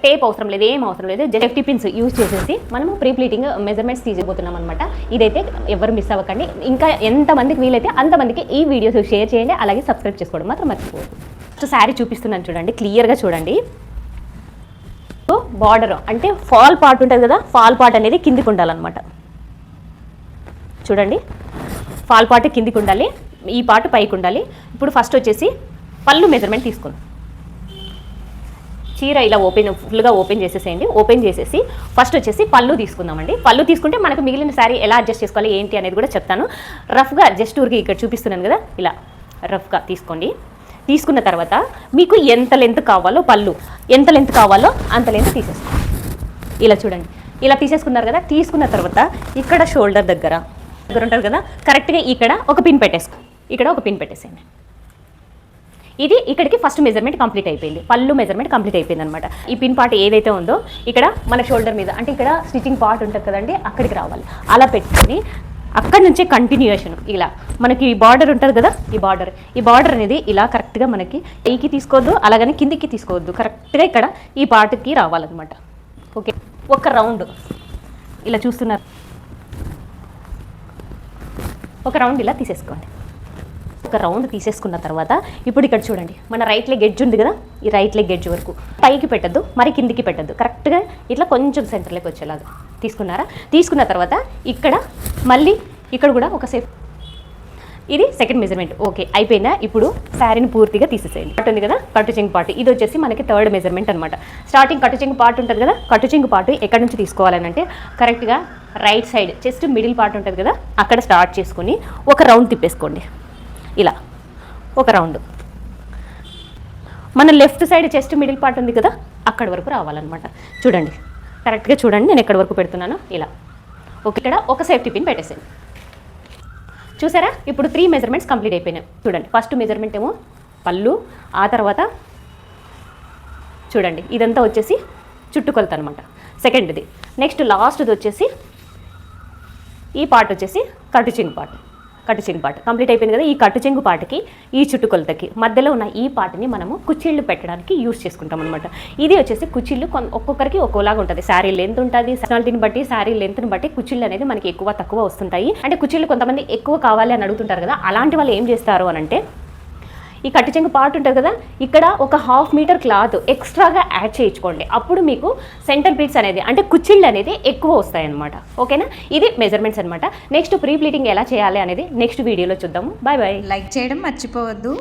Tape అవసరం లేదు, ఏం అవసరం లేదు. జస్ట్ సేఫ్టీ పిన్స్ యూజ్ చేసేసి మనము ప్రీ ప్లీటింగ్ మెజర్మెంట్స్ తీసిపోతున్నాం అనమాట. ఇదైతే ఎవరు మిస్ అవ్వకండి. ఇంకా ఎంతమందికి వీలైతే అంతమందికి ఈ వీడియోస్ షేర్ చేయండి, అలాగే సబ్స్క్రైబ్ చేసుకోవడం మాత్రం మర్చిపోవద్దు. సో శారీ చూపిస్తున్నాను చూడండి, క్లియర్గా చూడండి. బార్డర్ అంటే ఫాల్ పార్ట్ ఉంటుంది కదా, ఫాల్ పార్ట్ అనేది కిందికి ఉండాలన్నమాట. చూడండి, ఫాల్ పార్ట్ కిందికి ఉండాలి, ఈ పార్ట్ పైకి ఉండాలి. ఇప్పుడు ఫస్ట్ వచ్చేసి పళ్ళు మెజర్మెంట్ తీసుకుందాం. చీర ఇలా ఫుల్గా ఓపెన్ చేసేసేయండి. ఓపెన్ చేసేసి ఫస్ట్ వచ్చేసి పళ్ళు తీసుకుందామండి. పళ్ళు తీసుకుంటే మనకు మిగిలిన శారీ ఎలా అడ్జస్ట్ చేసుకోవాలి ఏంటి అనేది కూడా చెప్తాను. రఫ్గా జస్ట్ ఊరికి ఇక్కడ చూపిస్తున్నాను కదా, ఇలా రఫ్గా తీసుకోండి. తీసుకున్న తర్వాత మీకు ఎంత లెంత్ కావాలో, పళ్ళు ఎంత లెంత్ కావాలో అంత లెంత్ తీసేసుకోండి. ఇలా చూడండి, ఇలా తీసేసుకున్నారు కదా. తీసుకున్న తర్వాత ఇక్కడ షోల్డర్ దగ్గర ఉంటారు కదా, కరెక్ట్గా ఇక్కడ ఒక పిన్ పెట్టేసుకో, ఇక్కడ ఒక పిన్ పెట్టేసేయండి. ఇది ఇక్కడికి ఫస్ట్ మెజర్మెంట్ కంప్లీట్ అయిపోయింది, పళ్ళు మెజర్మెంట్ కంప్లీట్ అయిపోయింది అనమాట. ఈ పిన్ పార్ట్ ఏదైతే ఉందో ఇక్కడ మన షోల్డర్ మీద, అంటే ఇక్కడ స్టిచ్చింగ్ పార్ట్ ఉంటుంది కదండి, అక్కడికి రావాలి. అలా పెట్టుకొని అక్కడి నుంచే కంటిన్యూషన్ ఇలా మనకి ఈ బార్డర్ ఉంటుంది కదా, ఈ బార్డర్ అనేది ఇలా కరెక్ట్గా మనకి పైకి తీసుకోవద్దు, అలాగని కిందికి తీసుకోవద్దు, కరెక్ట్గా ఇక్కడ ఈ పార్ట్కి రావాలన్నమాట. ఓకే, ఒక రౌండ్ ఇలా చూస్తున్నారు, ఒక రౌండ్ ఇలా తీసేసుకోండి. ఒక రౌండ్ తీసేసుకున్న తర్వాత ఇప్పుడు ఇక్కడ చూడండి, మన రైట్ లెగ్ ఎడ్జ్ ఉంది కదా, ఈ రైట్ లెగ్ ఎడ్జ్ వరకు పైకి పెట్టద్దు, మరి కిందికి పెట్టద్దు, కరెక్ట్గా ఇట్లా కొంచెం సెంటర్లోకి వచ్చేలాగా తీసుకున్నారా. తీసుకున్న తర్వాత ఇక్కడ మళ్ళీ ఇక్కడ కూడా ఒక సేఫ్, ఇది సెకండ్ మెజర్మెంట్. ఓకే అయిపోయిందా. ఇప్పుడు శారీని పూర్తిగా తీసేసేయండి. పార్ట్ ఉంది కదా, కట్టు చెంగు పార్ట్, ఇది వచ్చేసి మనకి థర్డ్ మెజర్మెంట్ అనమాట. స్టార్టింగ్ కట్టు చెంగు పార్ట్ ఉంటుంది కదా, కట్టు చెంగు పార్ట్ ఎక్కడి నుంచి తీసుకోవాలని అంటే కరెక్ట్గా right side chest middle part ఉంటుంది కదా, అక్కడ స్టార్ట్ చేసుకొని ఒక రౌండ్ తిప్పేసుకోండి. ఇలా ఒక రౌండ్ మన left side chest middle part ఉంది కదా, అక్కడి వరకు రావాలన్నమాట. చూడండి, కరెక్ట్గా చూడండి, నేను ఎక్కడి వరకు పెడుతున్నాను ఇలా. ఓకే, ఇక్కడ ఒక సేఫ్టీ పిన్ పెట్టేసాను. చూసారా, ఇప్పుడు 3 మెజర్మెంట్స్ కంప్లీట్ అయిపోయినాయి. చూడండి, ఫస్ట్ మెజర్మెంట్ ఏమో పళ్ళు, ఆ తర్వాత చూడండి ఇదంతా వచ్చేసి చుట్టుకొలత అనమాట, సెకండ్ది. నెక్స్ట్ లాస్ట్ది వచ్చేసి ఈ పార్ట్ వచ్చేసి కట్టు చెంగు పార్ట్ కంప్లీట్ అయిపోయింది కదా. ఈ కట్టు చెంగు పార్ట్కి ఈ చుట్టుకొలతకి మధ్యలో ఉన్న ఈ పార్ట్ని మనము కుచ్చిళ్ళు పెట్టడానికి యూజ్ చేసుకుంటాం అనమాట. ఇది వచ్చేసి కుచ్చిళ్ళు ఒక్కొక్కరికి ఒక్కోలాగా ఉంటుంది, శారీ లెంత్ ఉంటుంది, పర్సనాలిటీని బట్టి శారీ లెంత్ని బట్టి కుచ్చిళ్ళు అనేది మనకి ఎక్కువ తక్కువ వస్తుంటాయి. అంటే కుచ్చిళ్ళు కొంతమంది ఎక్కువ కావాలి అని అడుగుతుంటారు కదా, అలాంటి వాళ్ళు ఏం చేస్తారు అని అంటే ఈ కట్టు చెంగు పార్ట్ ఉంటుంది కదా, ఇక్కడ ఒక 1/2 మీటర్ క్లాత్ ఎక్స్ట్రాగా యాడ్ చేయించుకోండి. అప్పుడు మీకు సెంటర్ ప్లీట్స్ అనేది అంటే కుచ్చిళ్ళు అనేది ఎక్కువ వస్తాయి అనమాట. ఓకేనా, ఇది మెజర్మెంట్స్ అనమాట. నెక్స్ట్ ప్రీ ప్లీటింగ్ ఎలా చేయాలి అనేది నెక్స్ట్ వీడియోలో చూద్దాము. Bye bye. లైక్ చేయడం మర్చిపోవద్దు.